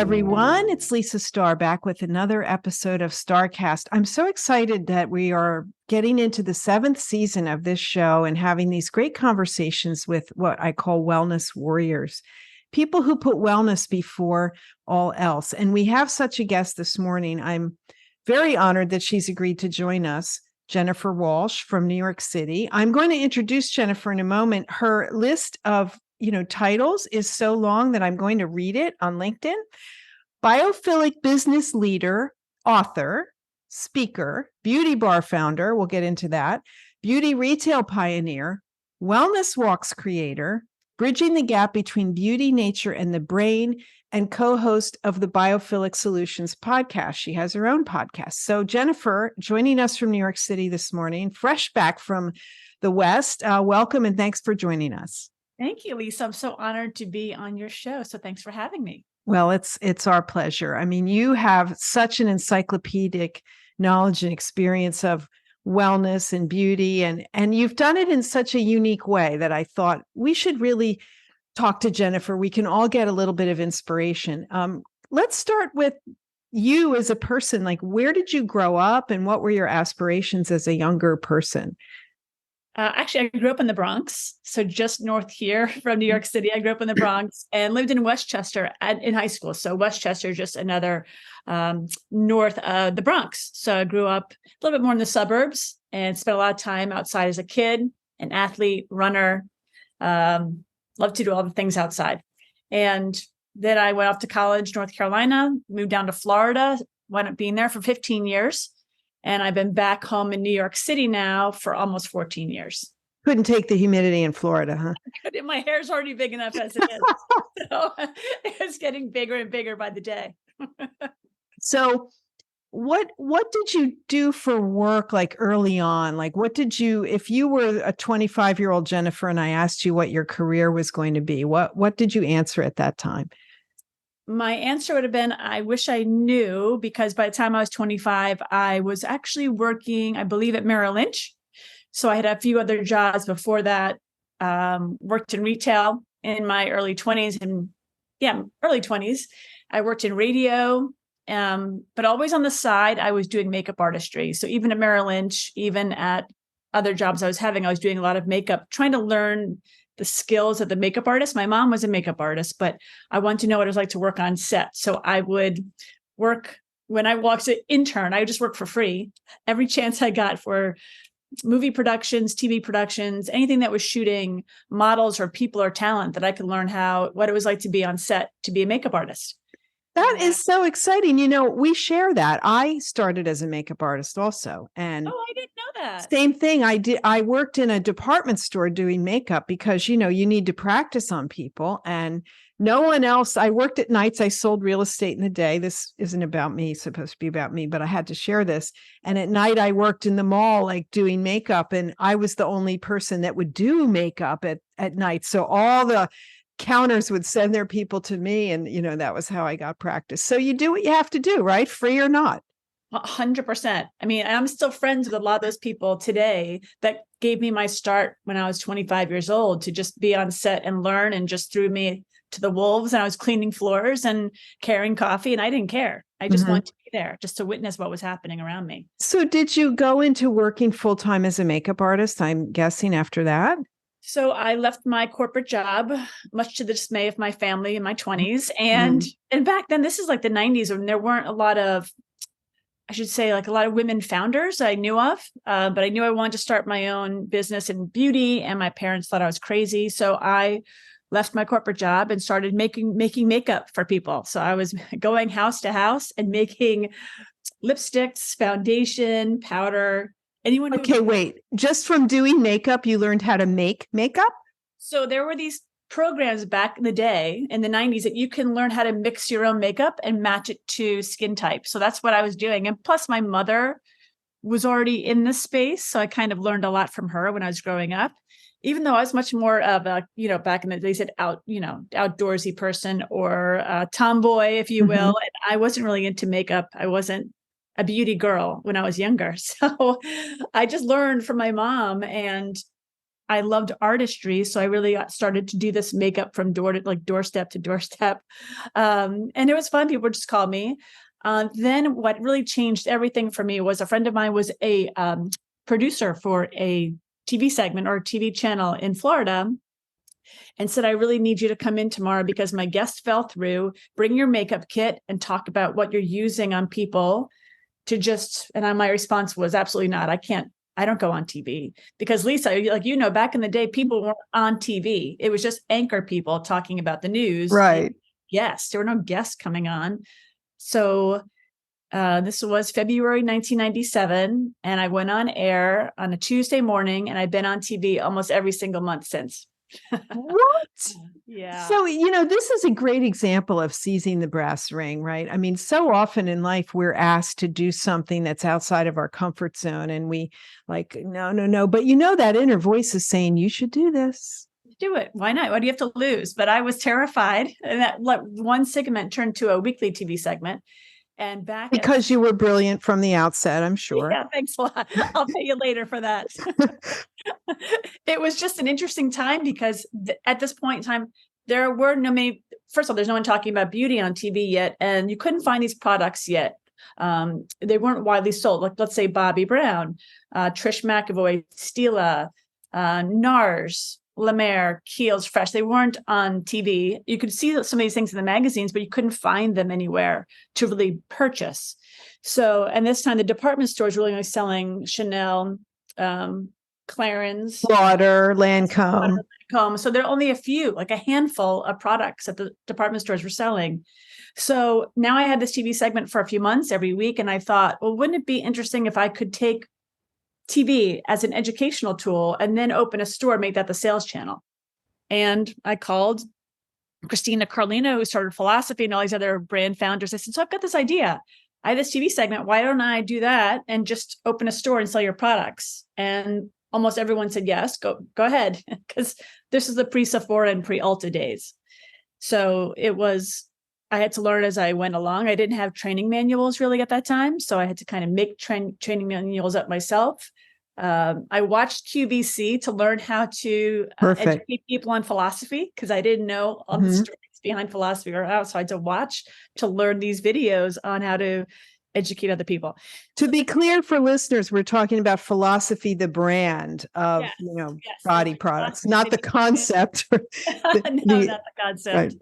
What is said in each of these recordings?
everyone. It's Lisa Starr back with another episode of StarCast. I'm so excited that we are getting into the 7th season of this show and having these great conversations with what I call wellness warriors, people who put wellness before all else. And we have such a guest this morning. I'm very honored that she's agreed to join us, Jennifer Walsh from New York City. I'm going to introduce Jennifer in a moment. Her list of titles is so long that I'm going to read it on LinkedIn. Biophilic business leader, author, speaker, beauty bar founder, we'll get into that, beauty retail pioneer, wellness walks creator, bridging the gap between beauty, nature, and the brain, and co-host of the Biophilic Solutions podcast. She has her own podcast. So Jennifer, joining us from New York City this morning, fresh back from the West, welcome and thanks for joining us. Thank you, Lisa. I'm so honored to be on your show. So thanks for having me. Well, it's our pleasure. I mean, you have such an encyclopedic knowledge and experience of wellness and beauty, and you've done it in such a unique way that I thought we should really talk to Jennifer. We can all get a little bit of inspiration. Let's start with you as a person. Like, where did you grow up and what were your aspirations as a younger person? Actually, I grew up in the Bronx, so just north here from New York City. I grew up in the Bronx and lived in Westchester in high school. So Westchester, just another north of the Bronx. So I grew up a little bit more in the suburbs and spent a lot of time outside as a kid, an athlete, runner, loved to do all the things outside. And then I went off to college, North Carolina, moved down to Florida, wound up being there for 15 years. And I've been back home in New York City now for almost 14 years. Couldn't take the humidity in Florida, huh? My hair's already big enough as it is. So it's getting bigger and bigger by the day. So what did you do for work like early on? Like if you were a 25-year-old Jennifer and I asked you what your career was going to be, what did you answer at that time? My answer would have been, I wish I knew, because by the time I was 25, I was actually working, I believe, at Merrill Lynch. So I had a few other jobs before that, worked in retail in my early 20s. And early 20s. I worked in radio, but always on the side, I was doing makeup artistry. So even at Merrill Lynch, even at other jobs I was having, I was doing a lot of makeup, trying to learn the skills of the makeup artist. My mom was a makeup artist, but I wanted to know what it was like to work on set. So I would work when I walked as an intern. I would just work for free every chance I got for movie productions, TV productions, anything that was shooting models or people or talent that I could learn what it was like to be on set, to be a makeup artist. That is so exciting. We share that. I started as a makeup artist also. And I didn't know that. Same thing. I worked in a department store doing makeup because, you need to practice on people and no one else. I worked at nights. I sold real estate in the day. This isn't about me, it's supposed to be about me, but I had to share this. And at night I worked in the mall, like doing makeup. And I was the only person that would do makeup at night. So all the counters would send their people to me. And, that was how I got practice. So you do what you have to do, right? Free or not. 100%. I mean, I'm still friends with a lot of those people today that gave me my start when I was 25 years old to just be on set and learn, and just threw me to the wolves. And I was cleaning floors and carrying coffee, and I didn't care. I just wanted to be there just to witness what was happening around me. So did you go into working full-time as a makeup artist, I'm guessing, after that? So I left my corporate job, much to the dismay of my family in my 20s. And back then, this is like the 90s, when there weren't a lot of, I should say, like a lot of women founders I knew of, but I knew I wanted to start my own business in beauty, and my parents thought I was crazy. So I left my corporate job and started making makeup for people. So I was going house to house and making lipsticks, foundation, powder. Wait, just from doing makeup, you learned how to make makeup? So there were these programs back in the day in the 90s that you can learn how to mix your own makeup and match it to skin type. So that's what I was doing. And plus my mother was already in this space. So I kind of learned a lot from her when I was growing up, even though I was much more of a, back in the day, said outdoorsy person, or a tomboy, if you will. And I wasn't really into makeup. I wasn't a beauty girl when I was younger. So I just learned from my mom, and I loved artistry. So I really started to do this makeup from doorstep to doorstep. And it was fun. People would just call me. Then what really changed everything for me was a friend of mine was a producer for a TV segment or a TV channel in Florida, and said, I really need you to come in tomorrow because my guest fell through. Bring your makeup kit and talk about what you're using on people to just, and my response was absolutely not. I don't go on TV because Lisa, like, back in the day, people weren't on TV. It was just anchor people talking about the news. Right. Yes, there were no guests coming on. So this was February 1997, and I went on air on a Tuesday morning, and I've been on TV almost every single month since. What? Yeah. So, this is a great example of seizing the brass ring, right? I mean, so often in life, we're asked to do something that's outside of our comfort zone, and we like, no. But that inner voice is saying, you should do this. Do it. Why not? What do you have to lose? But I was terrified. And that one segment turned to a weekly TV segment. And because you were brilliant from the outset, I'm sure. Yeah, thanks a lot. I'll pay you later for that. It was just an interesting time because at this point in time, there were first of all, there's no one talking about beauty on TV yet, and you couldn't find these products yet. They weren't widely sold. Like, let's say Bobbi Brown, Trish McEvoy, Stila, NARS, La Mer, Kiehl's Fresh. They weren't on TV. You could see some of these things in the magazines, but you couldn't find them anywhere to really purchase. So, and this time the department stores were really selling Chanel, Clarins, Lauder, Lancome. So there are only a few, like a handful of products that the department stores were selling. So now I had this TV segment for a few months every week. And I thought, well, wouldn't it be interesting if I could take TV as an educational tool and then open a store, make that the sales channel? And I called Christina Carlino, who started Philosophy, and all these other brand founders. I said, so I've got this idea. I have this TV segment. Why don't I do that and just open a store and sell your products? And almost everyone said, yes, go ahead. Because this is the pre-Sephora and pre-Ulta days. So I had to learn as I went along. I didn't have training manuals really at that time. So I had to kind of make training manuals up myself. I watched QVC to learn how to educate people on philosophy, because I didn't know all the stories behind philosophy or how. So I had to watch to learn these videos on how to educate other people. To be clear for listeners, we're talking about Philosophy, the brand of, body products, not the concept. No, not the concept. Right.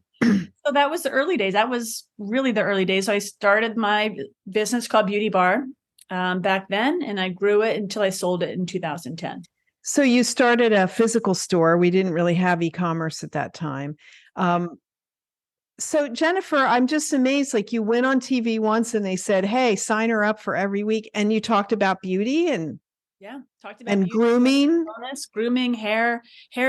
So that was the early days. That was really the early days. So I started my business called Beauty Bar back then, and I grew it until I sold it in 2010. So you started a physical store. We didn't really have e-commerce at that time. So Jennifer, I'm just amazed. Like, you went on TV once and they said, hey, sign her up for every week. And you talked about beauty and talked about beauty, grooming, wellness, grooming, hair,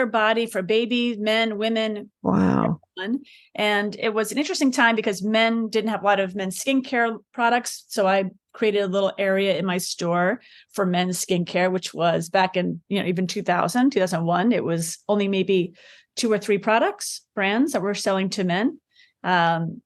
body for babies, men, women. Wow. Everyone. And it was an interesting time because men didn't have a lot of men's skincare products. So I created a little area in my store for men's skincare, which was back in, even 2001, it was only maybe 2 or 3 brands that were selling to men. And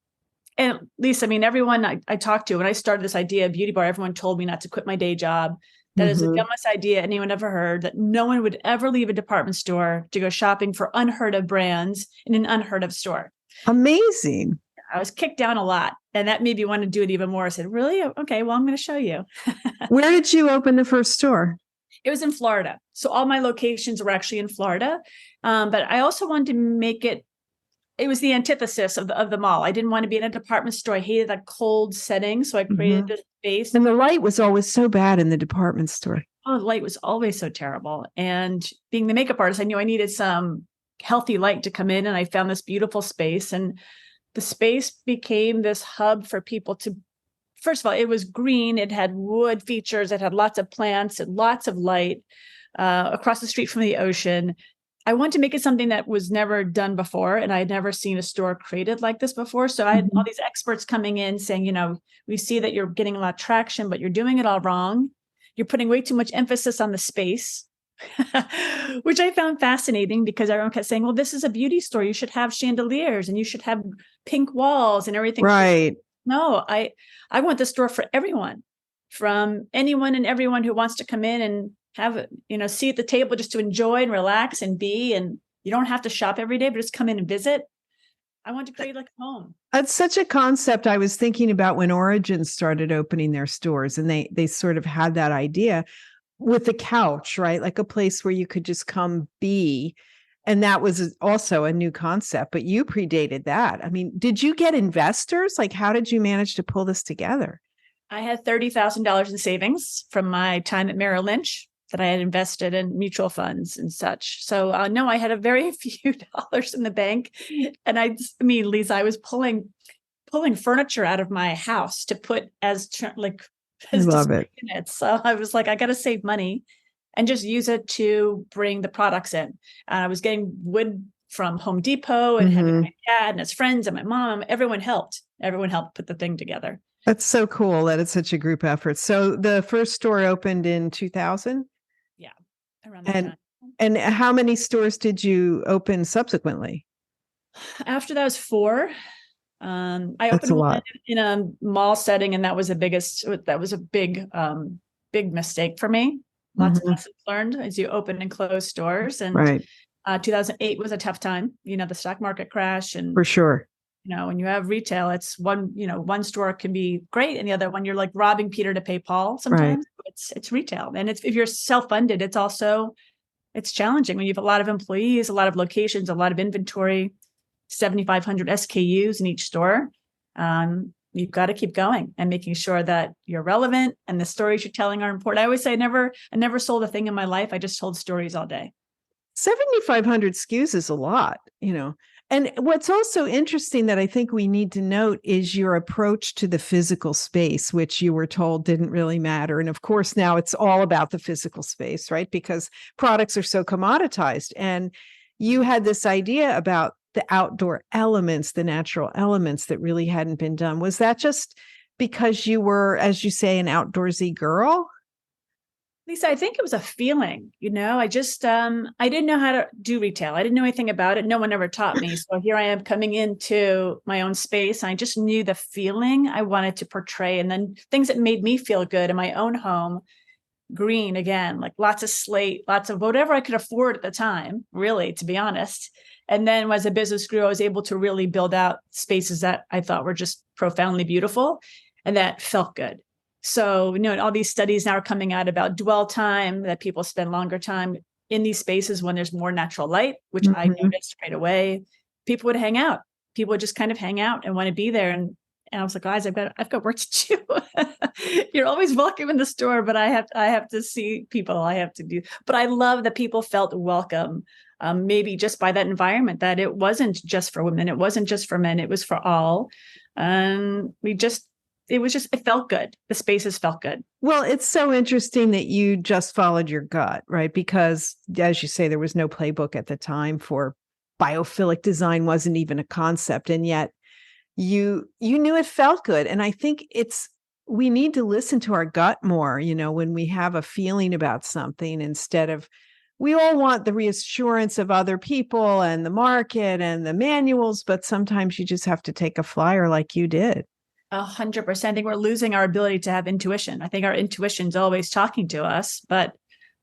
Lisa, everyone I talked to when I started this idea of Beauty Bar, everyone told me not to quit my day job. That is the dumbest idea anyone ever heard, that no one would ever leave a department store to go shopping for unheard of brands in an unheard of store. Amazing. I was kicked down a lot, and that made me want to do it even more. I said, really? Okay, well, I'm going to show you. Where did you open the first store? It was in Florida. So all my locations were actually in Florida. But I also wanted to make it was the antithesis of the mall. I didn't want to be in a department store. I hated that cold setting. So I created this space. And the light was always so bad in the department store. Oh, the light was always so terrible. And being the makeup artist, I knew I needed some healthy light to come in. And I found this beautiful space. And the space became this hub for people to, first of all, it was green. It had wood features. It had lots of plants and lots of light across the street from the ocean. I wanted to make it something that was never done before. And I had never seen a store created like this before. So I had all these experts coming in saying, we see that you're getting a lot of traction, but you're doing it all wrong. You're putting way too much emphasis on the space, which I found fascinating because everyone kept saying, well, this is a beauty store. You should have chandeliers and you should have pink walls and everything. Right. No, I want the store for everyone, from anyone and everyone who wants to come in and have, seat at the table just to enjoy and relax and be, and you don't have to shop every day, but just come in and visit. I want to create like a home. That's such a concept I was thinking about when Origins started opening their stores, and they sort of had that idea with the couch, right? Like a place where you could just come be. And that was also a new concept, but you predated that. I mean, did you get investors? Like, how did you manage to pull this together? I had $30,000 in savings from my time at Merrill Lynch that I had invested in mutual funds and such. So no, I had a very few dollars in the bank. And Lisa, I was pulling furniture out of my house to put as love it. units. So I was like, I got to save money and just use it to bring the products in. And I was getting wood from Home Depot and having my dad and his friends and my mom. Everyone helped put the thing together. That's so cool that it's such a group effort. So the first store opened in 2000? Yeah, around that time. And how many stores did you open subsequently? After that was 4. I That's opened one in a mall setting, and that was a big mistake for me. Lots of lessons learned as you open and close stores. And 2008 was a tough time, the stock market crash. And for sure. When you have retail, it's one store can be great, and the other one you're like robbing Peter to pay Paul. Sometimes it's retail, and if you're self-funded, it's challenging when you have a lot of employees, a lot of locations, a lot of inventory, 7,500 SKUs in each store. You've got to keep going and making sure that you're relevant and the stories you're telling are important. I always say I never sold a thing in my life. I just told stories all day. 7,500 SKUs is a lot, And what's also interesting that I think we need to note is your approach to the physical space, which you were told didn't really matter. And of course, now it's all about the physical space, right? Because products are so commoditized. And you had this idea about the outdoor elements, the natural elements that really hadn't been done. Was that just because you were, as you say, an outdoorsy girl? Lisa, I think it was a feeling, I just, I didn't know how to do retail. I didn't know anything about it. No one ever taught me. So here I am coming into my own space. I just knew the feeling I wanted to portray, and then things that made me feel good in my own home. Green, again, like lots of slate, lots of whatever I could afford at the time, really, to be honest. And then as the business grew, I was able to really build out spaces that I thought were just profoundly beautiful and that felt good. So, all these studies now are coming out about dwell time, that people spend longer time in these spaces when there's more natural light, which I noticed right away. People would hang out. People would just kind of hang out and want to be there. And I was like, guys, I've got work to do. You're always welcome in the store, but I have to see people. I have to do. But I love that people felt welcome. Maybe just by that environment, that it wasn't just for women, it wasn't just for men, it was for all. And it felt good. The spaces felt good. Well, it's so interesting that you just followed your gut, right? Because as you say, there was no playbook at the time for biophilic design, wasn't even a concept. And yet you knew it felt good. And I think we need to listen to our gut more, when we have a feeling about something, instead of, we all want the reassurance of other people and the market and the manuals, but sometimes you just have to take a flyer like you did. 100%. I think we're losing our ability to have intuition. I think our intuition's always talking to us, but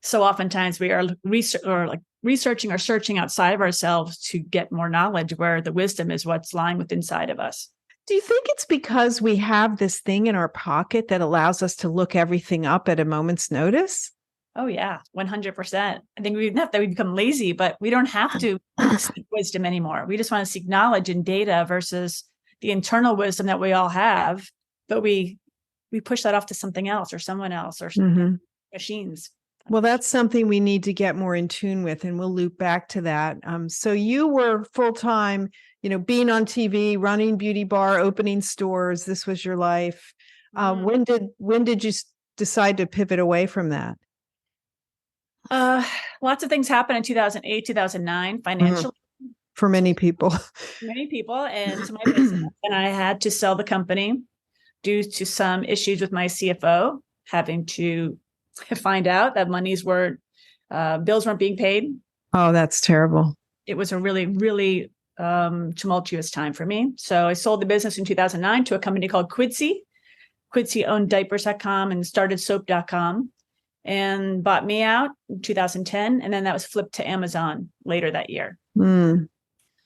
so oftentimes we are researching or searching outside of ourselves to get more knowledge, where the wisdom is what's lying within inside of us. Do you think it's because we have this thing in our pocket that allows us to look everything up at a moment's notice? Oh yeah, 100%. I think not that we become lazy, but we don't have to seek wisdom anymore. We just want to seek knowledge and data versus the internal wisdom that we all have, but we push that off to something else or someone else or machines. Well, that's something we need to get more in tune with, and we'll loop back to that. So you were full-time, being on TV, running beauty bar, opening stores. This was your life. When did you decide to pivot away from that? Lots of things happened in 2008, 2009 financially. For many people. And to my business. And I had to sell the company due to some issues with my CFO, having to find out that bills weren't being paid. Oh, that's terrible. It was a really, really tumultuous time for me. So I sold the business in 2009 to a company called Quidsi. Quidsi owned diapers.com and started soap.com. and bought me out in 2010. And then that was flipped to Amazon later that year. Mm.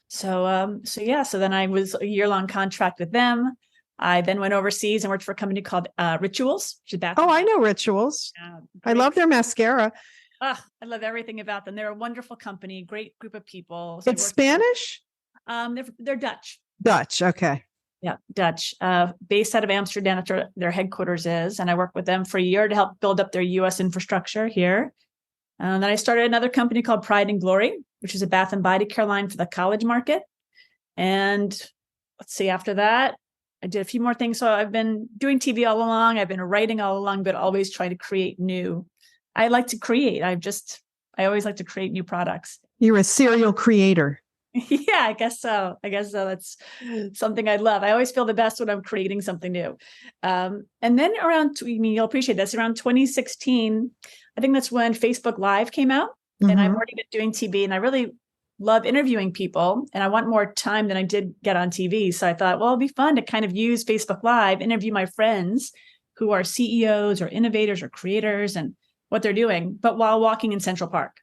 So then I was a year-long contract with them. I then went overseas and worked for a company called Rituals. Oh, I know Rituals. I love their mascara. I love everything about them. They're a wonderful company, great group of people. So it's Spanish? They're Dutch. Dutch. Okay. Yeah, Dutch. Based out of Amsterdam, that's where their headquarters is. And I worked with them for a year to help build up their US infrastructure here. And then I started another company called Pride and Glory, which is a bath and body care line for the college market. And let's see, after that, I did a few more things. So I've been doing TV all along. I've been writing all along, but always trying to create new. I like to create. I always like to create new products. You're a serial creator. Yeah, I guess so. That's something I love. I always feel the best when I'm creating something new. And then you'll appreciate this, around 2016, I think that's when Facebook Live came out. Mm-hmm. And I've already been doing TV, and I really love interviewing people, and I want more time than I did get on TV. So I thought, well, it'd be fun to kind of use Facebook Live, interview my friends who are CEOs or innovators or creators and what they're doing, but while walking in Central Park,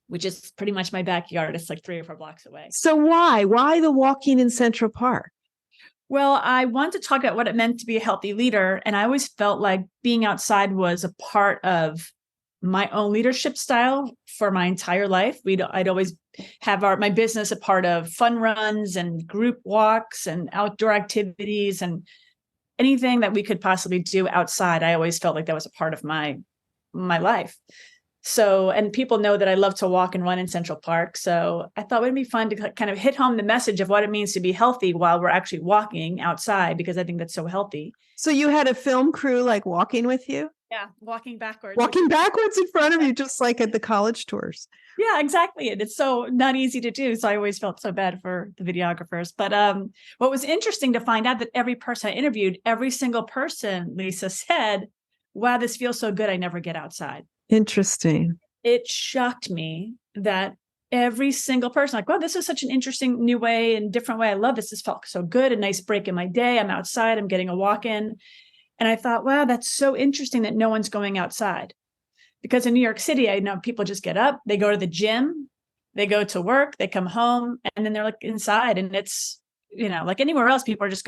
which is pretty much my backyard. It's like 3 or 4 blocks away. So why the walking in Central Park? Well, I wanted to talk about what it meant to be a healthy leader. And I always felt like being outside was a part of my own leadership style for my entire life. I'd always have my business a part of fun runs and group walks and outdoor activities and anything that we could possibly do outside. I always felt like that was a part of my life. So, and people know that I love to walk and run in Central Park. So I thought it would be fun to kind of hit home the message of what it means to be healthy while we're actually walking outside, because I think that's so healthy. So you had a film crew like walking with you? Yeah, walking backwards. Walking backwards in front of you, just like at the college tours. Yeah, exactly. And it's so not easy to do. So I always felt so bad for the videographers. But what was interesting to find out that every person I interviewed, every single person, Lisa, said, wow, this feels so good. I never get outside. Interesting. It shocked me that every single person, like, wow, this is such an interesting new way and different way. I love this. This felt so good. A nice break in my day. I'm outside. I'm getting a walk in. And I thought, wow, that's so interesting that no one's going outside. Because in New York City, I know people just get up, they go to the gym, they go to work, they come home, and then they're like inside. And it's, like anywhere else, people are just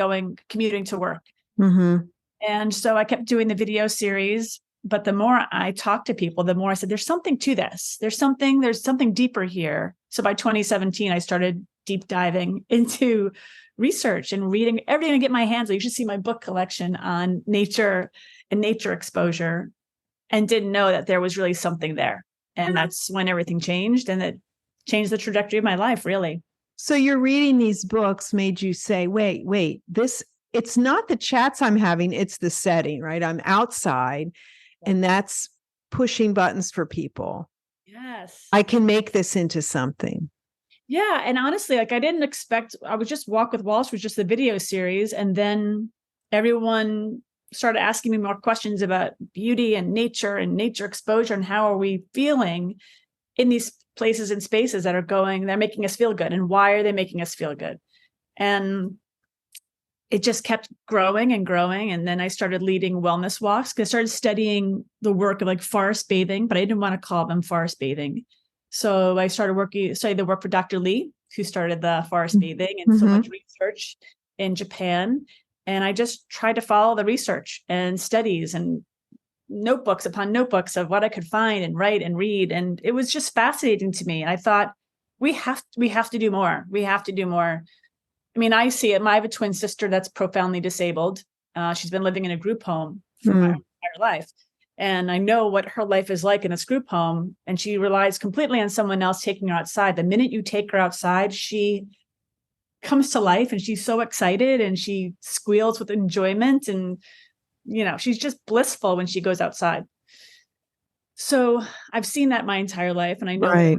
commuting to work. Mm-hmm. And so I kept doing the video series. But the more I talked to people, the more I said, there's something to this. There's something deeper here. So by 2017, I started deep diving into research and reading everything I get my hands on. You should see my book collection on nature and nature exposure, and didn't know that there was really something there. And that's when everything changed, and it changed the trajectory of my life, really. So you're reading these books made you say, wait, it's not the chats I'm having, it's the setting, right? I'm outside. And that's pushing buttons for people. Yes. I can make this into something. Yeah. And honestly, I didn't expect, I would just Walk with Walsh was just the video series. And then everyone started asking me more questions about beauty and nature exposure, and how are we feeling in these places and spaces that they're making us feel good, and why are they making us feel good? And it just kept growing and growing. And then I started leading wellness walks, because I started studying the work of forest bathing, but I didn't want to call them forest bathing. So I studied the work for Dr. Lee, who started the forest bathing, and so much research in Japan. And I just tried to follow the research and studies and notebooks upon notebooks of what I could find and write and read. And it was just fascinating to me. And I thought, we have to do more. We have to do more. I mean, I see it. I have a twin sister that's profoundly disabled. She's been living in a group home for my entire life. And I know what her life is like in this group home. And she relies completely on someone else taking her outside. The minute you take her outside, she comes to life, and she's so excited, and she squeals with enjoyment. And, she's just blissful when she goes outside. So I've seen that my entire life. And I know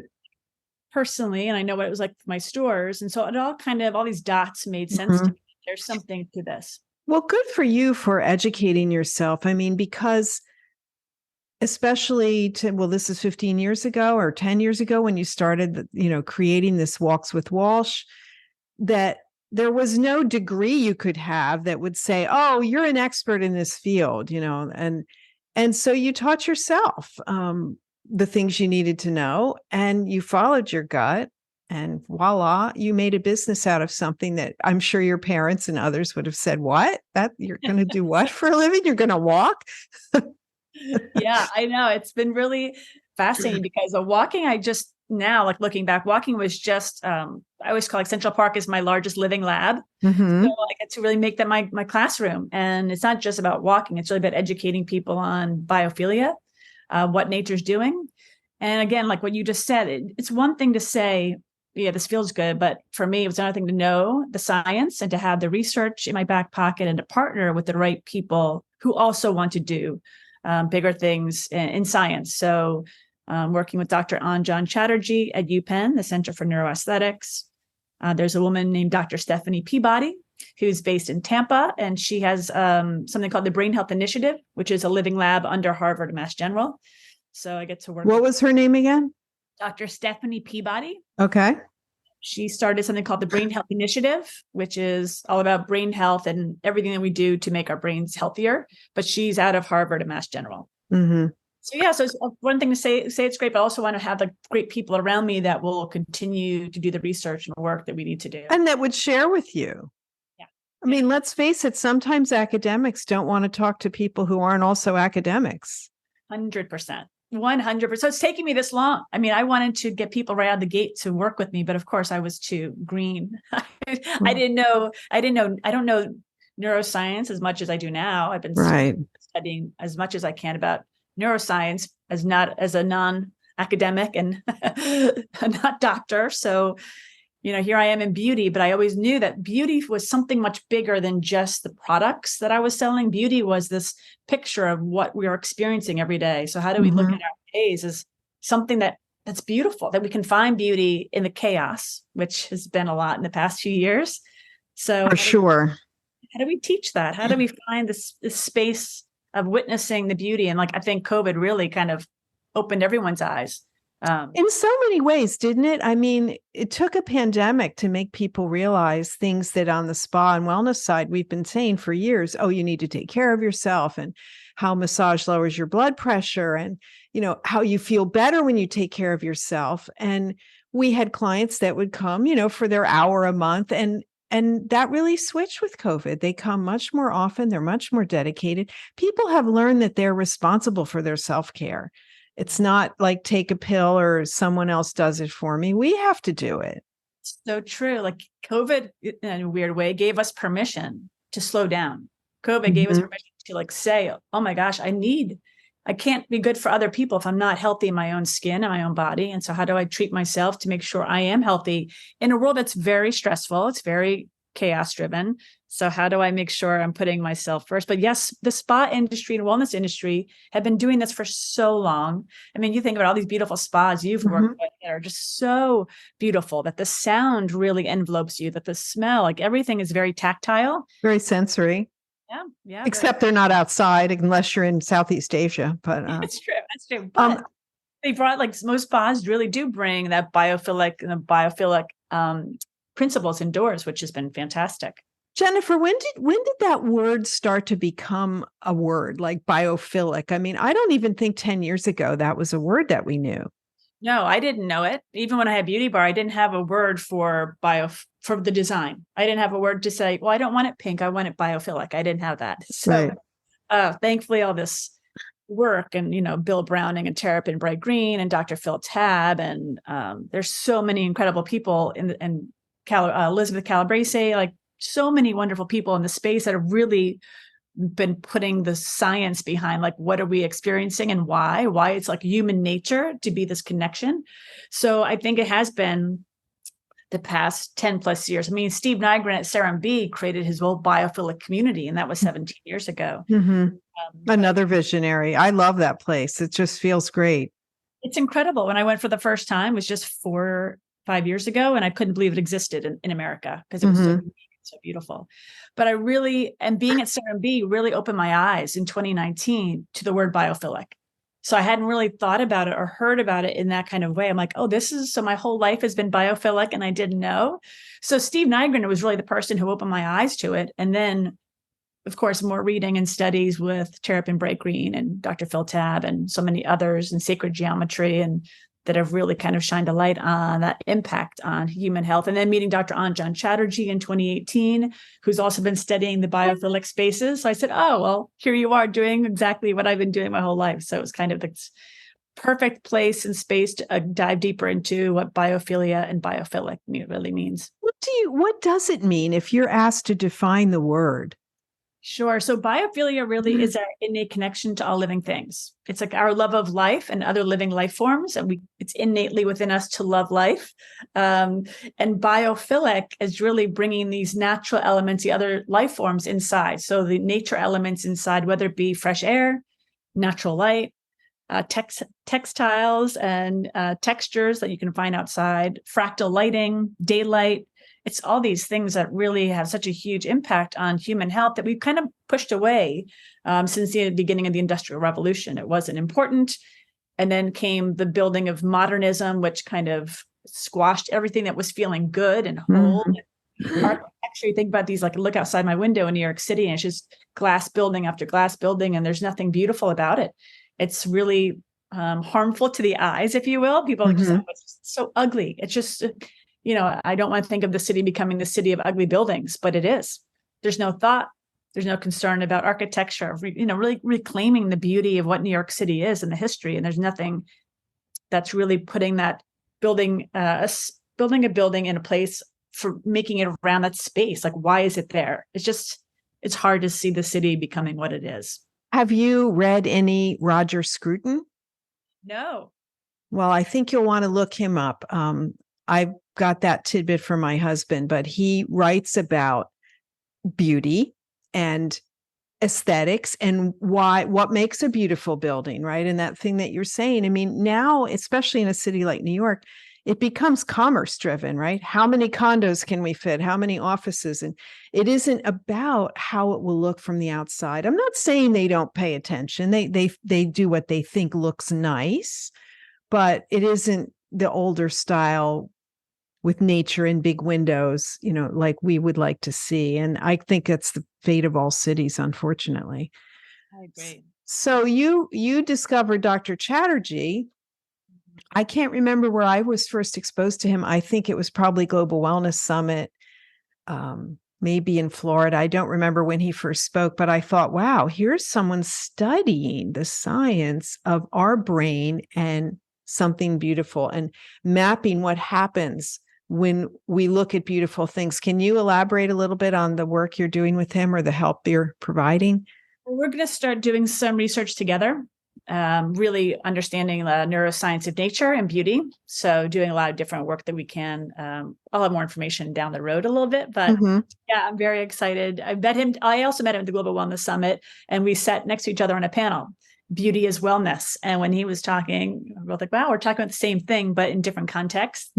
personally, and I know what it was like for my stores. And so it all these dots made sense to me. There's something to this. Well, good for you for educating yourself. I mean, because especially this is 15 years ago or 10 years ago when you started, creating this Walks with Walsh, that there was no degree you could have that would say, oh, you're an expert in this field, and And so you taught yourself the things you needed to know, and you followed your gut, and voila, you made a business out of something that I'm sure your parents and others would have said, what? That you're going to do what for a living? You're going to walk? Yeah, I know. It's been really fascinating because walking, I just now, like looking back, walking was just, I always call like Central Park is my largest living lab. Mm-hmm. So I get to really make that my classroom. And it's not just about walking, it's really about educating people on biophilia, what nature's doing. And again, like what you just said, it's one thing to say, yeah, this feels good. But for me, it was another thing to know the science and to have the research in my back pocket and to partner with the right people who also want to do bigger things in science. So working with Dr. Anjan Chatterjee at UPenn, the Center for Neuroaesthetics. There's a woman named Dr. Stephanie Peabody, who's based in Tampa, and she has something called the Brain Health Initiative, which is a living lab under Harvard and Mass General. So I get to work. What was her name again? Dr. Stephanie Peabody. Okay. She started something called the Brain Health Initiative, which is all about brain health and everything that we do to make our brains healthier. But she's out of Harvard and Mass General. Mm-hmm. So yeah, so it's one thing to say it's great, but I also want to have like great people around me that will continue to do the research and work that we need to do. And that would share with you. Yeah. I mean, let's face it, sometimes academics don't want to talk to people who aren't also academics. 100%. 100%. So it's taking me this long. I mean, I wanted to get people right out of the gate to work with me, but of course I was too green. I don't know neuroscience as much as I do now. I've been studying as much as I can about neuroscience as a non-academic and not doctor. So, here I am in beauty, but I always knew that beauty was something much bigger than just the products that I was selling. Beauty was this picture of what we are experiencing every day. So how do we look at our days as something that's beautiful, that we can find beauty in the chaos, which has been a lot in the past few years. So for sure. How do we teach that? How do we find this space of witnessing the beauty? And I think COVID really kind of opened everyone's eyes. In so many ways, didn't it? I mean, it took a pandemic to make people realize things that on the spa and wellness side, we've been saying for years, oh, you need to take care of yourself, and how massage lowers your blood pressure, and, how you feel better when you take care of yourself. And we had clients that would come, for their hour a month, and that really switched with COVID. They come much more often. They're much more dedicated. People have learned that they're responsible for their self-care. It's not like take a pill or someone else does it for me. We have to do it. So true. Like COVID, in a weird way, gave us permission to slow down. COVID gave us permission to say, oh my gosh, I can't be good for other people if I'm not healthy in my own skin and my own body. And so how do I treat myself to make sure I am healthy in a world that's very stressful? It's very chaos driven. So how do I make sure I'm putting myself first? But yes, the spa industry and wellness industry have been doing this for so long. I mean, you think about all these beautiful spas you've worked with that are just so beautiful, that the sound really envelopes you, that the smell, everything is very tactile. Very sensory. Yeah. Except they're not outside unless you're in Southeast Asia. But That's true. But they brought most spas really do bring that biophilic principles indoors, which has been fantastic. Jennifer, when did that word start to become a word, like biophilic? I mean, I don't even think 10 years ago that was a word that we knew. No, I didn't know it. Even when I had Beauty Bar, I didn't have a word for the design. I didn't have a word to say, well, I don't want it pink, I want it biophilic. I didn't have that. So thankfully all this work and, Bill Browning and Terrapin Bright Green and Dr. Phil Tabb. And there's so many incredible people and Elizabeth Calabrese, so many wonderful people in the space that have really been putting the science behind what are we experiencing and why it's human nature to be this connection. So I think it has been the past 10 plus years. I mean, Steve Nygren at CeramB created his whole biophilic community, and that was 17 years ago. Another visionary. I love that place. It just feels great. It's incredible. When I went for the first time, it was just 4 or 5 years ago, and I couldn't believe it existed in America because it was so beautiful. But being at CeramB really opened my eyes in 2019 to the word biophilic. So I hadn't really thought about it or heard about it in that kind of way. I'm like, oh, so my whole life has been biophilic and I didn't know. So Steve Nygren was really the person who opened my eyes to it. And then of course, more reading and studies with Terrapin Bright Green and Dr. Phil Tabb and so many others, and sacred geometry, and that have really kind of shined a light on that impact on human health. And then meeting Dr. Anjan Chatterjee in 2018, who's also been studying the biophilic spaces. So I said, oh, well, here you are doing exactly what I've been doing my whole life. So it was kind of this perfect place and space to dive deeper into what biophilia and biophilic really means. What does it mean if you're asked to define the word? Sure. So biophilia really is our innate connection to all living things. It's like our love of life and other living life forms, and it's innately within us to love life. And biophilic is really bringing these natural elements, the other life forms inside. So the nature elements inside, whether it be fresh air, natural light, textiles and textures that you can find outside, fractal lighting, daylight. It's all these things that really have such a huge impact on human health that we've kind of pushed away since the beginning of the Industrial Revolution. It wasn't important. And then came the building of modernism, which kind of squashed everything that was feeling good and whole. Mm-hmm. Architecture, you think about these, like look outside my window in New York City, and it's just glass building after glass building, and there's nothing beautiful about it. It's really harmful to the eyes, if you will. People are just, oh, it's so ugly. It's just... I don't want to think of the city becoming the city of ugly buildings, but it is. There's no thought. There's no concern about architecture, really reclaiming the beauty of what New York City is and the history. And there's nothing that's really putting that building a building in a place for making it around that space. Like, why is it there? It's hard to see the city becoming what it is. Have you read any Roger Scruton? No. Well, I think you'll want to look him up. I've got that tidbit from my husband, but he writes about beauty and aesthetics and what makes a beautiful building, right? And that thing that you're saying, I mean, now, especially in a city like New York, it becomes commerce driven, right? How many condos can we fit? How many offices? And it isn't about how it will look from the outside. I'm not saying they don't pay attention. They do what they think looks nice, but it isn't the older style with nature and big windows, like we would like to see. And I think that's the fate of all cities, unfortunately. I agree. So you discovered Dr. Chatterjee. I can't remember where I was first exposed to him. I think it was probably Global Wellness Summit, maybe in Florida. I don't remember when he first spoke, but I thought, wow, here's someone studying the science of our brain and something beautiful and mapping what happens when we look at beautiful things. Can you elaborate a little bit on the work you're doing with him or the help you're providing? We're going to start doing some research together, really understanding the neuroscience of nature and beauty. So doing a lot of different work that we can. I'll have more information down the road a little bit, but yeah, I'm very excited. I also met him at the Global Wellness Summit, and we sat next to each other on a panel. Beauty is wellness. And when he was talking, we're like, wow, we're talking about the same thing, but in different contexts.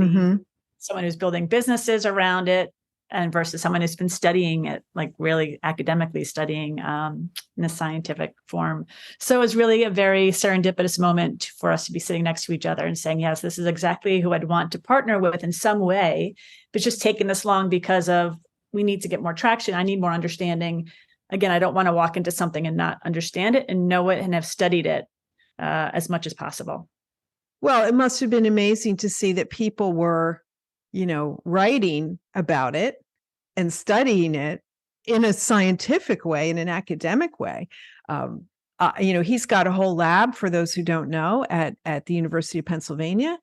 Someone who's building businesses around it and versus someone who's been studying it, like really academically studying in a scientific form. So it was really a very serendipitous moment for us to be sitting next to each other and saying, yes, this is exactly who I'd want to partner with in some way, but just taking this long because of we need to get more traction. I need more understanding. Again, I don't want to walk into something and not understand it and know it and have studied it as much as possible. Well, it must have been amazing to see that people were, writing about it and studying it in a scientific way, in an academic way. He's got a whole lab, for those who don't know, at the University of Pennsylvania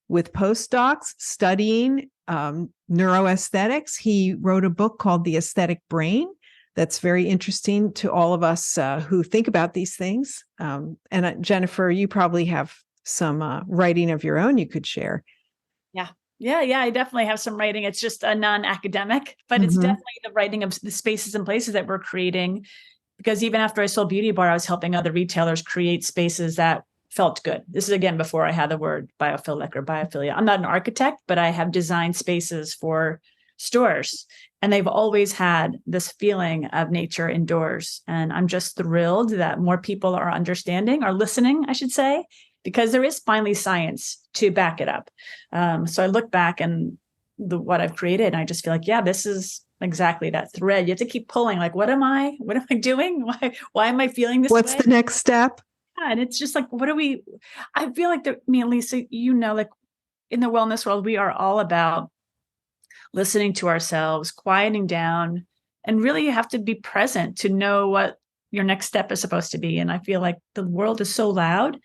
with postdocs studying neuroaesthetics. He wrote a book called The Aesthetic Brain. That's very interesting to all of us who think about these things. And Jennifer, you probably have some writing of your own you could share. Yeah. I definitely have some writing. It's just a non-academic, but it's definitely the writing of the spaces and places that we're creating. Because even after I sold Beauty Bar, I was helping other retailers create spaces that felt good. This is again before I had the word biophilic or biophilia. I'm not an architect, but I have designed spaces for stores, and they've always had this feeling of nature indoors. And I'm just thrilled that more people are understanding, or listening, I should say, because there is finally science to back it up. So I look back and what I've created, and I just feel like, yeah, this is exactly that thread. You have to keep pulling. Like, what am I doing? Why am I feeling this What's way? the next step? Yeah, and it's just like, I feel like me and Lisa, like in the wellness world, we are all about listening to ourselves, quieting down, and really you have to be present to know what your next step is supposed to be. And I feel like the world is so loud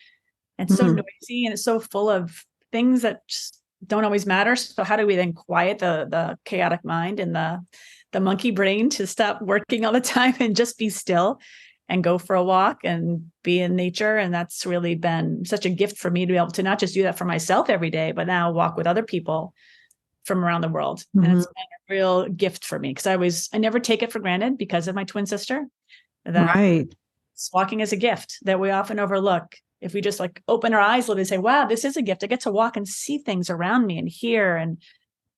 and so noisy, and it's so full of things that just don't always matter. So how do we then quiet the chaotic mind and the monkey brain to stop working all the time and just be still and go for a walk and be in nature? And that's really been such a gift for me to be able to not just do that for myself every day, but now walk with other people from around the world. And it's been a real gift for me because I never take it for granted because of my twin sister, that Right. walking is a gift that we often overlook. If we just like open our eyes a little bit and say, wow, this is a gift. I get to walk and see things around me and hear. And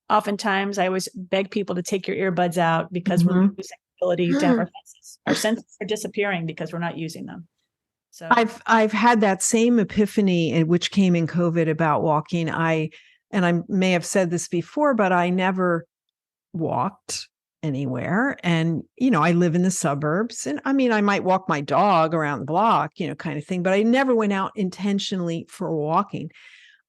oftentimes I always beg people to take your earbuds out because we're losing the ability to have our senses. Our senses are disappearing because we're not using them. So I've had that same epiphany, which came in COVID, about walking. I may have said this before, but I never walked anywhere. And, I live in the suburbs, and I mean, I might walk my dog around the block, kind of thing, but I never went out intentionally for walking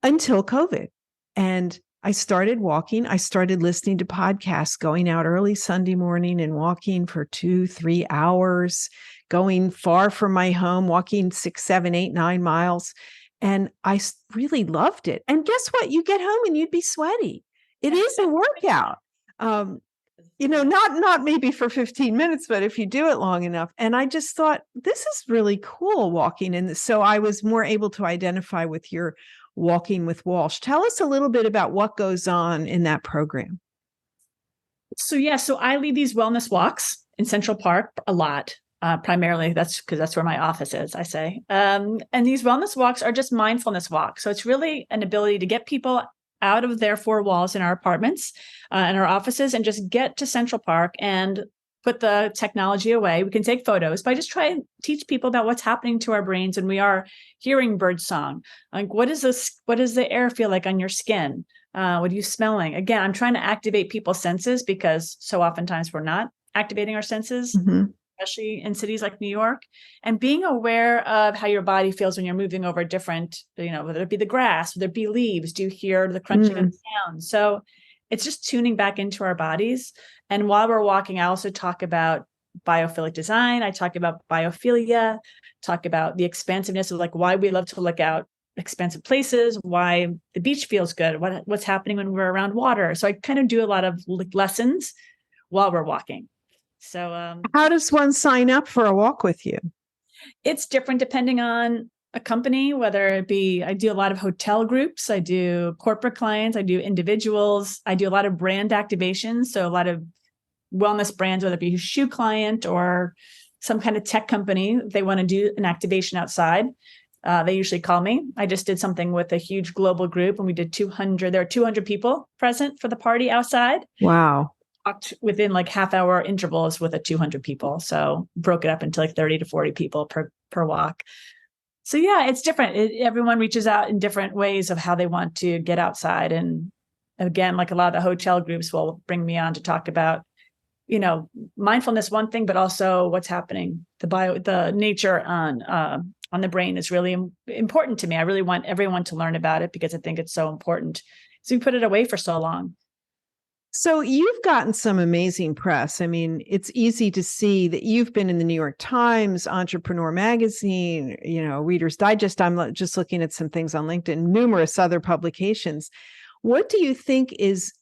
until COVID. And I started walking. I started listening to podcasts, going out early Sunday morning and walking for 2-3 hours, going far from my home, walking 6, 7, 8, 9 miles. And I really loved it. And guess what? You get home and you'd be sweaty. It is a workout. Not maybe for 15 minutes, but if you do it long enough. And I just thought, this is really cool walking. And so I was more able to identify with your Walking with Walsh. Tell us a little bit about what goes on in that program. So I lead these wellness walks in Central Park a lot. Primarily, that's because that's where my office is, I say. And these wellness walks are just mindfulness walks. So it's really an ability to get people out of their four walls in our apartments and our offices and just get to Central Park and put the technology away. We can take photos, but I just try and teach people about what's happening to our brains when we are hearing bird song. Like, what does the air feel like on your skin? What are you smelling? Again, I'm trying to activate people's senses because so oftentimes we're not activating our senses, especially in cities like New York. And being aware of how your body feels when you're moving over different, whether it be the grass, whether it be leaves, do you hear the crunching of sound? So it's just tuning back into our bodies. And while we're walking, I also talk about biophilic design. I talk about biophilia, talk about the expansiveness of like why we love to look out expansive places, why the beach feels good, what's happening when we're around water. So I kind of do a lot of lessons while we're walking. So how does one sign up for a walk with you? It's different depending on a company, whether it be, I do a lot of hotel groups, I do corporate clients, I do individuals, I do a lot of brand activations. So a lot of wellness brands, whether it be a shoe client or some kind of tech company, they want to do an activation outside. They usually call me. I just did something with a huge global group and we did 200. There are 200 people present for the party outside. Wow. Talked within like half-hour intervals with 200 people. So broke it up into like 30 to 40 people per walk. So yeah, it's different. Everyone reaches out in different ways of how they want to get outside. And again, like a lot of the hotel groups will bring me on to talk about, mindfulness, one thing, but also what's happening. The nature on the brain is really important to me. I really want everyone to learn about it because I think it's so important. So we put it away for so long. So you've gotten some amazing press. I mean, it's easy to see that you've been in the New York Times, Entrepreneur Magazine, Reader's Digest. I'm just looking at some things on LinkedIn, numerous other publications. What do you think is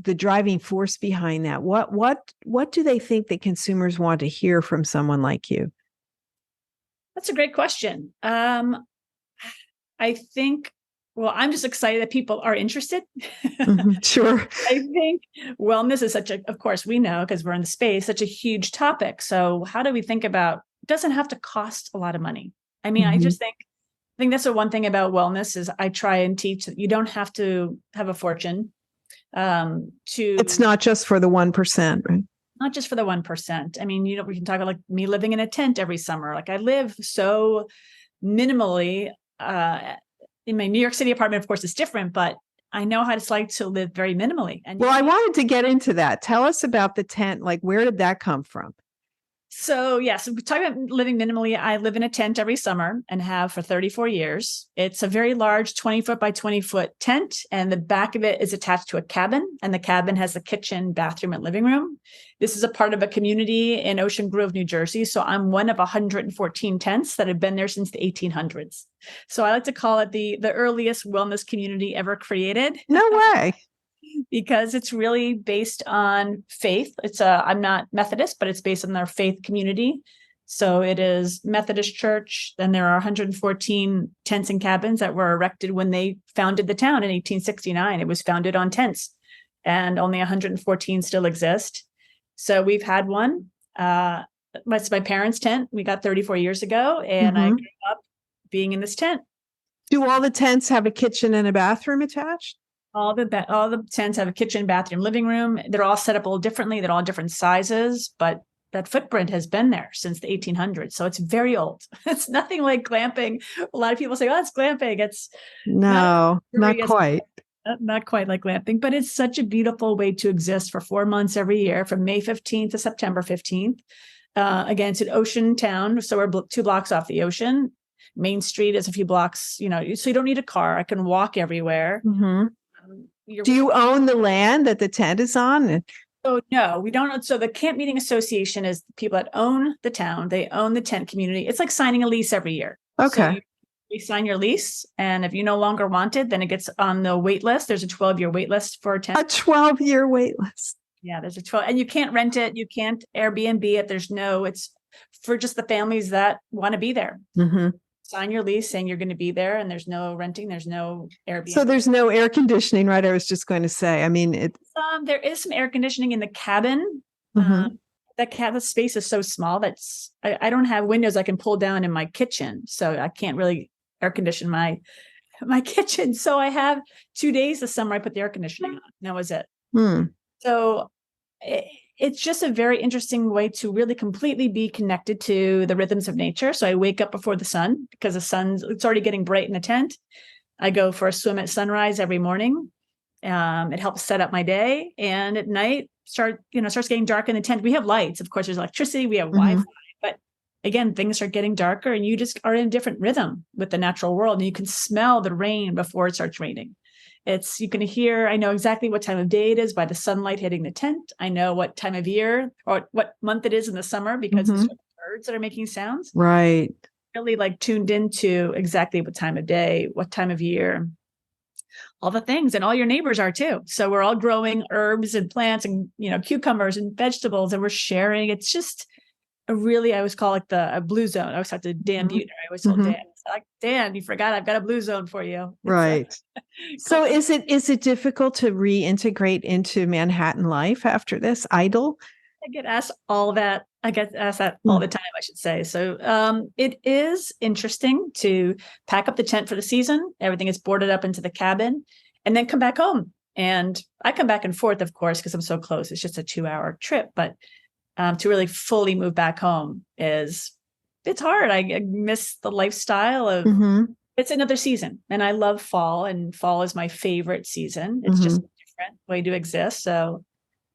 the driving force behind that? What do they think that consumers want to hear from someone like you? That's a great question. I think, well, I'm just excited that people are interested. Sure. I think wellness is of course, we know because we're in the space, such a huge topic. So how do we think about, it doesn't have to cost a lot of money. I mean, I just think that's the one thing about wellness is I try and teach that you don't have to have a fortune it's not just for the 1%, right? Not just for the 1%. I mean, we can talk about like me living in a tent every summer. Like I live so minimally in my New York City apartment, of course, it's different, but I know how it's like to live very minimally. And well, I wanted to get into that. Tell us about the tent. Like, where did that come from? so we talk about living minimally. I live in a tent every summer and have for 34 years. It's a very large 20-foot by 20-foot tent, and the back of it is attached to a cabin, and the cabin has the kitchen, bathroom, and living room. This is a part of a community in Ocean Grove, New Jersey. So I'm one of 114 tents that have been there since the 1800s. So I like to call it the earliest wellness community ever created. No way. Because it's really based on faith. I'm not Methodist, but it's based on their faith community. So it is Methodist Church. Then there are 114 tents and cabins that were erected when they founded the town in 1869. It was founded on tents, and only 114 still exist. So we've had one. It's my parents' tent. We got 34 years ago, and I grew up being in this tent. Do all the tents have a kitchen and a bathroom attached? All the tents have a kitchen, bathroom, living room. They're all set up a little differently. They're all different sizes, but that footprint has been there since the 1800s. So it's very old. It's nothing like glamping. A lot of people say, "Oh, it's glamping." It's not quite. Not quite like glamping, but it's such a beautiful way to exist for 4 months every year, from May 15th to September 15th. Again, it's an ocean town, so we're 2 blocks off the ocean. Main Street is a few blocks, so you don't need a car. I can walk everywhere. Do you own the land that the tent is on? Oh, no, we don't. So the Camp Meeting Association is the people that own the town. They own the tent community. It's like signing a lease every year. Okay. So you sign your lease, and if you no longer want it, then it gets on the wait list. There's a 12-year wait list for a tent. A 12-year wait list. Yeah, there's a 12, and you can't rent it. You can't Airbnb it. It's for just the families that want to be there. Sign your lease saying you're going to be there, and there's no renting. There's no Airbnb. So there's no air conditioning, right? I was just going to say, I mean, there is some air conditioning in the cabin. The space is so small that I don't have windows I can pull down in my kitchen. So I can't really air condition my kitchen. So I have 2 days this summer I put the air conditioning on. That was it. So it's just a very interesting way to really completely be connected to the rhythms of nature. So I wake up before the sun, because it's already getting bright in the tent. I go for a swim at sunrise every morning. It helps set up my day. And at night, starts getting dark in the tent. We have lights. Of course, there's electricity. We have Wi-Fi. But again, things are getting darker, and you just are in a different rhythm with the natural world. And you can smell the rain before it starts raining. You can hear, I know exactly what time of day it is by the sunlight hitting the tent. I know what time of year or what month it is in the summer, because it's birds that are making sounds. Right. Really tuned into exactly what time of day, what time of year, all the things, and all your neighbors are too. So we're all growing herbs and plants and, cucumbers and vegetables, and we're sharing. It's just I always call it a blue zone. I always talk to Dan Buettner. I always told Dan, like, Dan, you forgot I've got a blue zone for you. Right. So is it difficult to reintegrate into Manhattan life after this? Idle? I get asked all that. I get asked that all the time, I should say. So it is interesting to pack up the tent for the season. Everything is boarded up into the cabin, and then come back home. And I come back and forth, of course, because I'm so close. It's just a 2-hour trip. But to really fully move back home it's hard. I miss the lifestyle of it's another season, and I love fall, and fall is my favorite season. It's just a different way to exist. So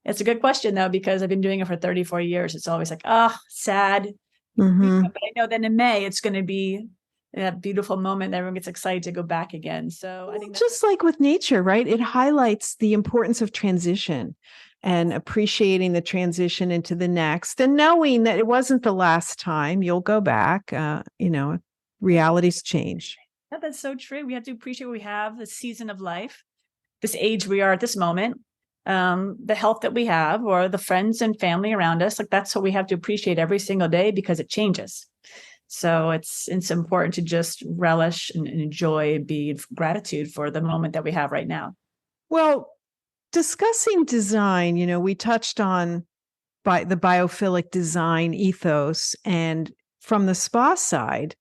it's a good question though, because I've been doing it for 34 years. It's always like, sad. But I know then in May, it's going to be that beautiful moment that everyone gets excited to go back again. So I think just like with nature, right? It highlights the importance of transition and appreciating the transition into the next, and knowing that it wasn't the last time. You'll go back. Realities change. Yeah, that's so true. We have to appreciate what we have, the season of life, this age we are at this moment, the health that we have, or the friends and family around us. Like, that's what we have to appreciate every single day, because it changes. So it's important to just relish and enjoy and be in gratitude for the moment that we have right now. Well, discussing design, we touched on the biophilic design ethos, and from the spa side,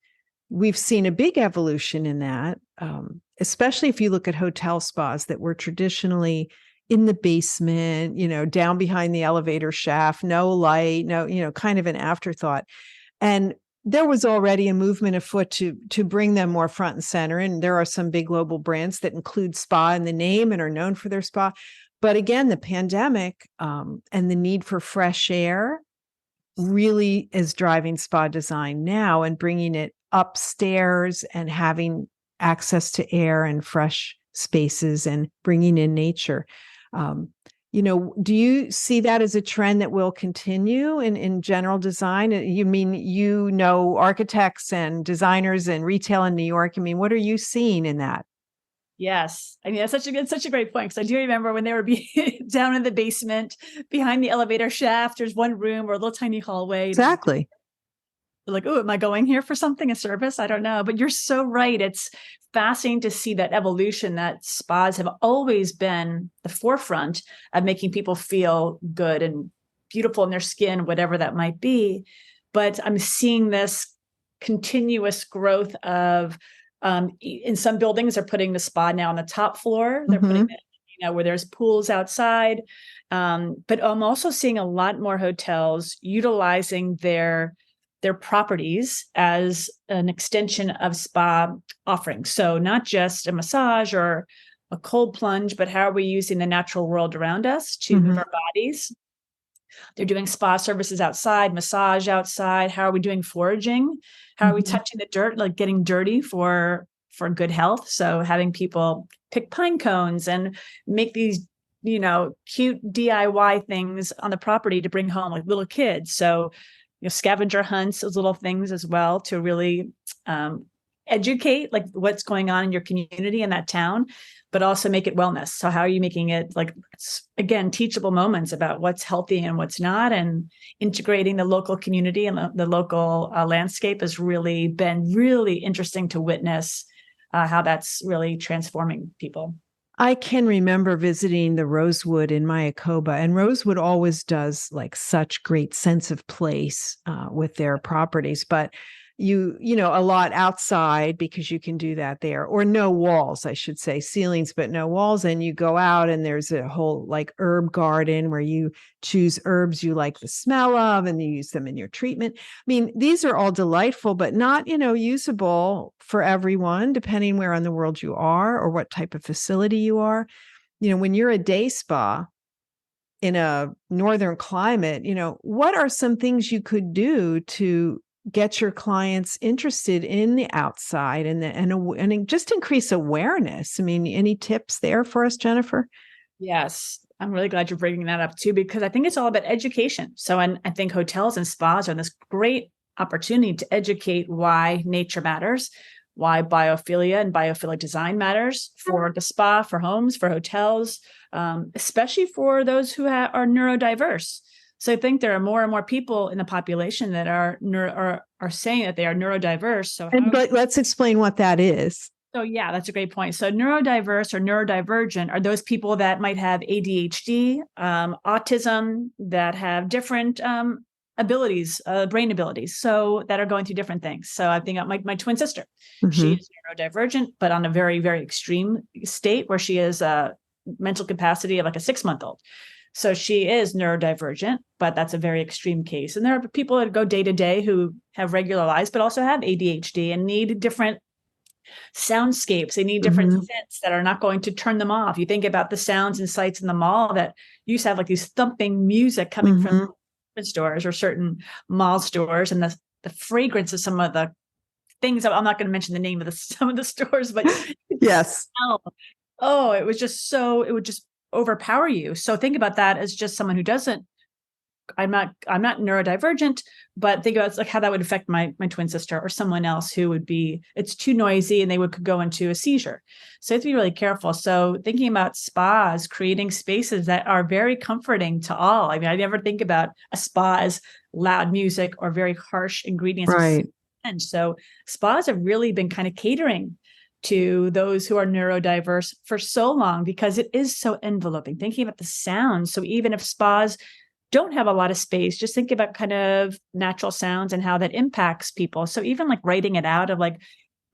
we've seen a big evolution in that, especially if you look at hotel spas that were traditionally in the basement, down behind the elevator shaft, no light, no, kind of an afterthought. And there was already a movement afoot to bring them more front and center. And there are some big global brands that include spa in the name and are known for their spa. But again, the pandemic and the need for fresh air really is driving spa design now and bringing it upstairs and having access to air and fresh spaces and bringing in nature. Do you see that as a trend that will continue in general design? You mean, architects and designers and retail in New York. I mean, what are you seeing in that? Yes. I mean, that's such a great point. Because I do remember when they were down in the basement behind the elevator shaft, there's one room or a little tiny hallway. Exactly. Like, oh, am I going here for something, a service? I don't know. But you're so right. It's fascinating to see that evolution, that spas have always been the forefront of making people feel good and beautiful in their skin, whatever that might be. But I'm seeing this continuous growth of, in some buildings, they're putting the spa now on the top floor. They're putting it, where there's pools outside. But I'm also seeing a lot more hotels utilizing their properties as an extension of spa offerings. So not just a massage or a cold plunge, but how are we using the natural world around us to move our bodies? They're doing spa services outside, massage outside. How are we doing foraging? How are we touching the dirt, like getting dirty for good health? So having people pick pine cones and make these, cute DIY things on the property to bring home, like little kids. So, scavenger hunts, those little things as well, to really educate like what's going on in your community in that town, but also make it wellness. So how are you making it, like, again, teachable moments about what's healthy and what's not, and integrating the local community and the local landscape has really been really interesting to witness how that's really transforming people. I can remember visiting the Rosewood in Mayakoba, and Rosewood always does like such great sense of place with their properties, but a lot outside because you can do that there, or no walls, I should say, ceilings, but no walls. And you go out and there's a whole like herb garden where you choose herbs you like the smell of and you use them in your treatment. I mean, these are all delightful, but not, usable for everyone, depending where in the world you are or what type of facility you are. When you're a day spa in a northern climate, what are some things you could do to get your clients interested in the outside and just increase awareness? I mean, any tips there for us, Jennifer? Yes, I'm really glad you're bringing that up too, because I think it's all about education. So, and I think hotels and spas are this great opportunity to educate why nature matters, why biophilia and biophilic design matters for the spa, for homes, for hotels, especially for those who are neurodiverse. So I think there are more and more people in the population that are saying that they are neurodiverse. So but let's explain what that is. So yeah, that's a great point. So neurodiverse or neurodivergent are those people that might have ADHD, autism, that have different abilities, brain abilities, so that are going through different things. So I think my twin sister, she is neurodivergent, but on a very, very extreme state where she is a mental capacity of like a 6-month-old. So she is neurodivergent, but that's a very extreme case. And there are people that go day to day who have regular lives, but also have ADHD and need different soundscapes. They need different scents that are not going to turn them off. You think about the sounds and sights in the mall that used to have like these thumping music coming from stores or certain mall stores, and the fragrance of some of the things. I'm not going to mention the name of some of the stores, but yes. Oh, it would just overpower you. So think about that as just someone who doesn't, I'm not neurodivergent, but think about like how that would affect my twin sister or someone else who would be, it's too noisy and they could go into a seizure. So you have to be really careful. So thinking about spas, creating spaces that are very comforting to all. I mean, I never think about a spa as loud music or very harsh ingredients. Right. And so spas have really been kind of catering to those who are neurodiverse for so long because it is so enveloping. Thinking about the sounds. So even if spas don't have a lot of space, just think about kind of natural sounds and how that impacts people. So even like writing it out of like,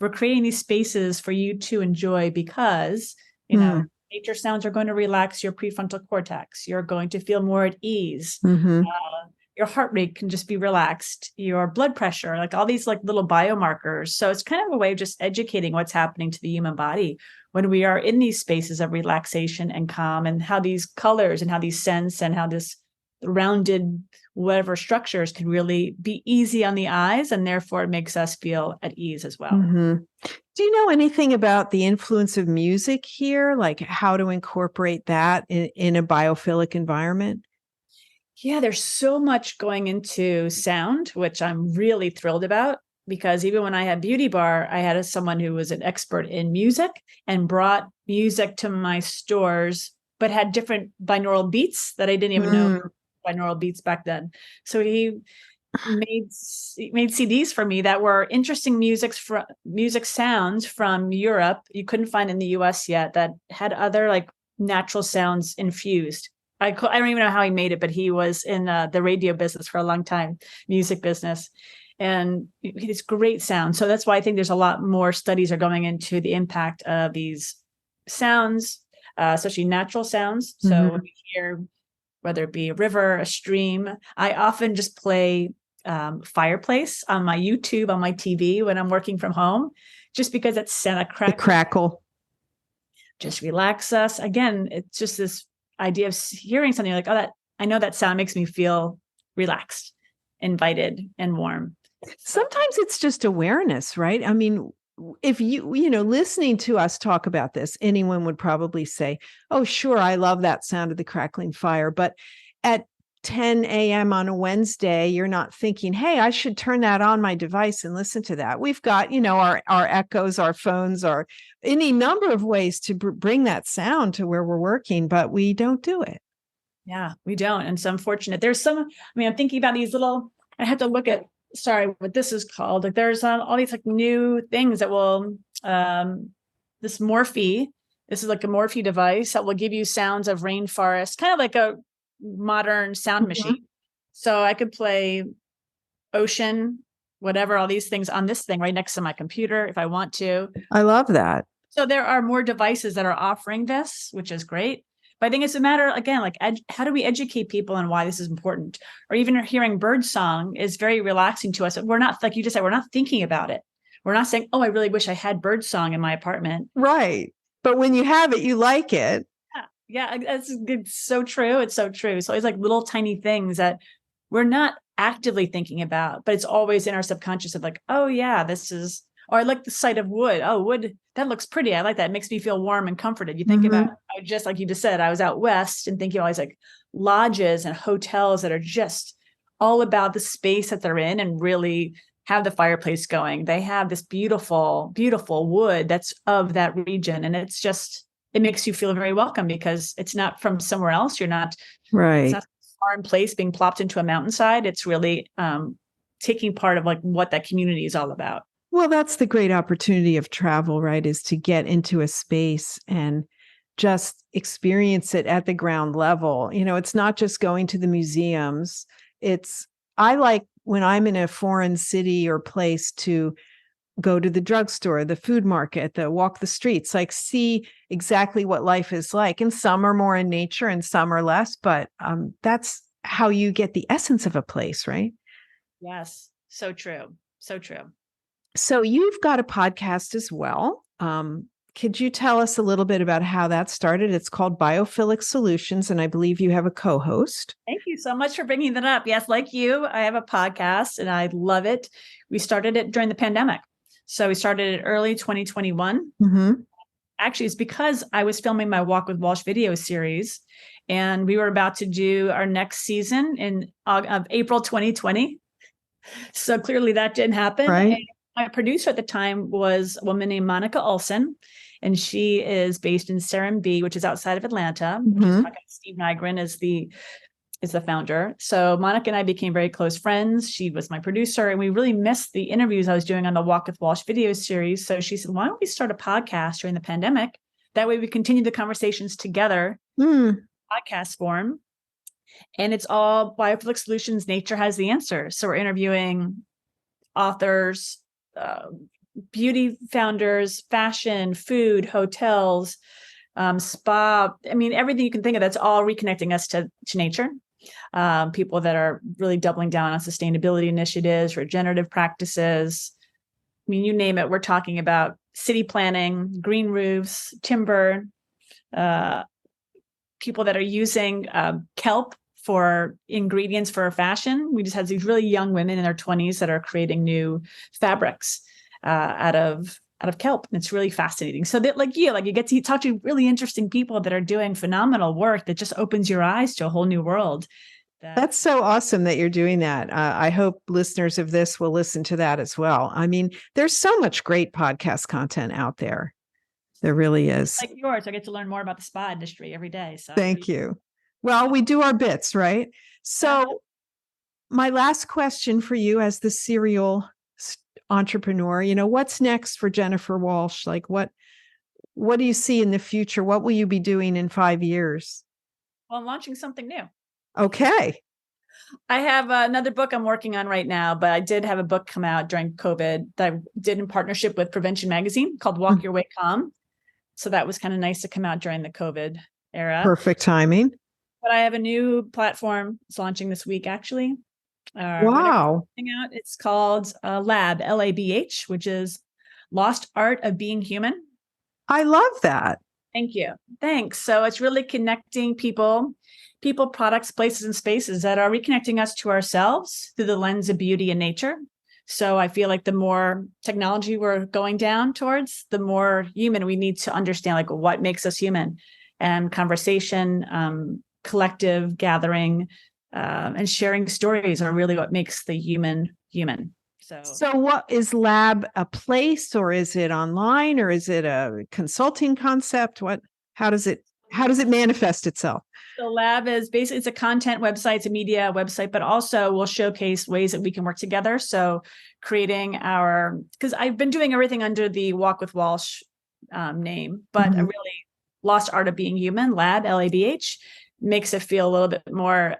we're creating these spaces for you to enjoy because, nature sounds are going to relax your prefrontal cortex. You're going to feel more at ease. your heart rate can just be relaxed, your blood pressure, like all these like little biomarkers. So it's kind of a way of just educating what's happening to the human body when we are in these spaces of relaxation and calm, and how these colors and how these scents and how this rounded whatever structures can really be easy on the eyes, and therefore it makes us feel at ease as well. Mm-hmm. Do you know anything about the influence of music here, like how to incorporate that in a biophilic environment? Yeah, there's so much going into sound, which I'm really thrilled about, because even when I had Beauty Bar, I had someone who was an expert in music and brought music to my stores, but had different binaural beats that I didn't even know binaural beats back then. So he made CDs for me that were interesting music sounds from Europe you couldn't find in the US yet, that had other like natural sounds infused. I don't even know how he made it, but he was in the radio business for a long time, music business, and it's great sound. So that's why I think there's a lot more studies are going into the impact of these sounds, especially natural sounds. So when you hear, whether it be a river, a stream, I often just play fireplace on my YouTube, on my TV when I'm working from home, just because it's a crackle. Just relax us. Again, it's just this idea of hearing something like, oh, that I know that sound makes me feel relaxed, invited, and warm. Sometimes it's just awareness, right? I mean, if listening to us talk about this, anyone would probably say, oh, sure, I love that sound of the crackling fire. But at 10 a.m. on a Wednesday, you're not thinking, hey, I should turn that on my device and listen to that. We've got, our echoes, our phones, or any number of ways to bring that sound to where we're working, but we don't do it. Yeah, we don't. And so unfortunate. There's I'm thinking about these I had to look at, sorry, what this is called. Like there's all these like new things that will, this Morphe, this is like a Morphe device that will give you sounds of rainforest, kind of like a modern sound machine. So I could play ocean, whatever, all these things on this thing right next to my computer if I want to. I love that. So there are more devices that are offering this, which is great. But I think it's a matter, again, like how do we educate people on why this is important? Or even hearing bird song is very relaxing to us. We're not, like you just said, we're not thinking about it. We're not saying, oh, I really wish I had bird song in my apartment. Right. But when you have it, you like it. Yeah, it's so true. It's so true. So it's like little tiny things that we're not actively thinking about, but it's always in our subconscious of like, oh yeah, this is, or I like the sight of wood. Oh, wood, that looks pretty. I like that. It makes me feel warm and comforted. You think about, just like you just said, I was out west and thinking always like lodges and hotels that are just all about the space that they're in and really have the fireplace going. They have this beautiful, beautiful wood that's of that region. And it's just, it makes you feel very welcome because it's not from somewhere else. You're not, right. It's not a foreign place being plopped into a mountainside. It's really taking part of like what that community is all about. Well, that's the great opportunity of travel, right? Is to get into a space and just experience it at the ground level. It's not just going to the museums. I like when I'm in a foreign city or place to go to the drugstore, the food market, walk the streets, like see exactly what life is like. And some are more in nature and some are less, but that's how you get the essence of a place, right? Yes. So true. So true. So you've got a podcast as well. Could you tell us a little bit about how that started? It's called Biophilic Solutions, and I believe you have a co-host. Thank you so much for bringing that up. Yes, like you, I have a podcast and I love it. We started it during the pandemic. So we started it early 2021. Actually, it's because I was filming my Walk with Walsh video series, and we were about to do our next season in April 2020. So clearly that didn't happen. Right. And my producer at the time was a woman named Monica Olson, and she is based in Serenbe, which is outside of Atlanta. Steve Nygren is the founder. So Monica and I became very close friends. She was my producer, and we really missed the interviews I was doing on the Walk with Walsh video series. So she said, why don't we start a podcast during the pandemic? That way we continue the conversations together, podcast form. And it's all biophilic solutions. Nature has the answer. So we're interviewing authors, beauty founders, fashion, food, hotels, spa. I mean, everything you can think of, that's all reconnecting us to nature. people that are really doubling down on sustainability initiatives, regenerative practices. I mean, you name it, we're talking about city planning, green roofs, timber, people that are using kelp for ingredients for fashion. We just had these really young women in their 20s that are creating new fabrics out of kelp. And it's really fascinating. So that like you get to talk to really interesting people that are doing phenomenal work that just opens your eyes to a whole new world. That's so awesome that you're doing that. I hope listeners of this will listen to that as well. I mean, there's so much great podcast content out there. There really is. Like yours, I get to learn more about the spa industry every day. So thank you. Well, we do our bits, right? So my last question for you as the serial entrepreneur, what's next for Jennifer Walsh? Like what do you see in the future? What will you be doing in 5 years? Well, I'm launching something new. Okay. I have another book I'm working on right now, but I did have a book come out during COVID that I did in partnership with Prevention Magazine called Walk Your Way Calm. So that was kind of nice to come out during the COVID era. Perfect timing. But I have a new platform. It's launching this week, actually. Wow. It's called Lab, LABH, which is Lost Art of Being Human. I love that. Thank you. Thanks. So it's really connecting people, products, places, and spaces that are reconnecting us to ourselves through the lens of beauty and nature. So I feel like the more technology we're going down towards, the more human we need to understand, like what makes us human, and conversation, collective gathering, and sharing stories are really what makes the human human. So what is Lab, a place, or is it online, or is it a consulting concept? How does it manifest itself? The Lab is basically, it's a content website, it's a media website, but also we'll showcase ways that we can work together. So creating because I've been doing everything under the Walk with Walsh name, but a really Lost Art of Being Human, Lab, LABH, makes it feel a little bit more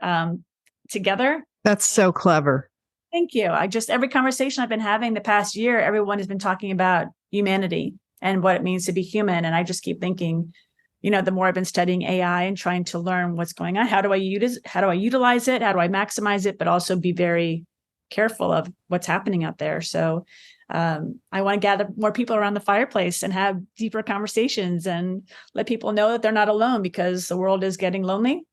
together. That's so clever. Thank you. Every conversation I've been having the past year, everyone has been talking about humanity and what it means to be human. And I just keep thinking, the more I've been studying AI and trying to learn what's going on, how do I utilize it? How do I maximize it? But also be very careful of what's happening out there. So I want to gather more people around the fireplace and have deeper conversations and let people know that they're not alone, because the world is getting lonely.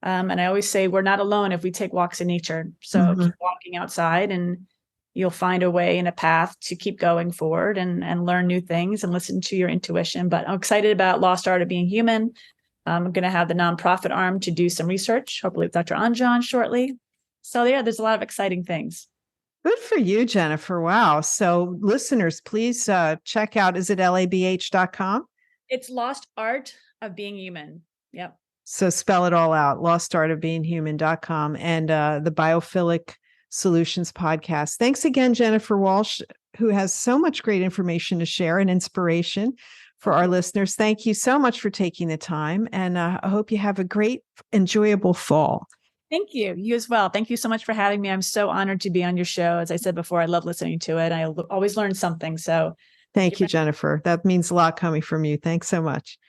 And I always say we're not alone if we take walks in nature. So keep walking outside and you'll find a way and a path to keep going forward and learn new things and listen to your intuition. But I'm excited about Lost Art of Being Human. I'm going to have the nonprofit arm to do some research, hopefully with Dr. Anjan shortly. So yeah, there's a lot of exciting things. Good for you, Jennifer. Wow. So listeners, please check out, is it labh.com? It's Lost Art of Being Human. Yep. So spell it all out, lostartofbeinghuman.com, and the Biophilic Solutions podcast. Thanks again, Jennifer Walsh, who has so much great information to share and inspiration for our listeners. Thank you so much for taking the time, and I hope you have a great, enjoyable fall. Thank you. You as well. Thank you so much for having me. I'm so honored to be on your show. As I said before, I love listening to it. I always learn something. So thank you, Jennifer. That means a lot coming from you. Thanks so much.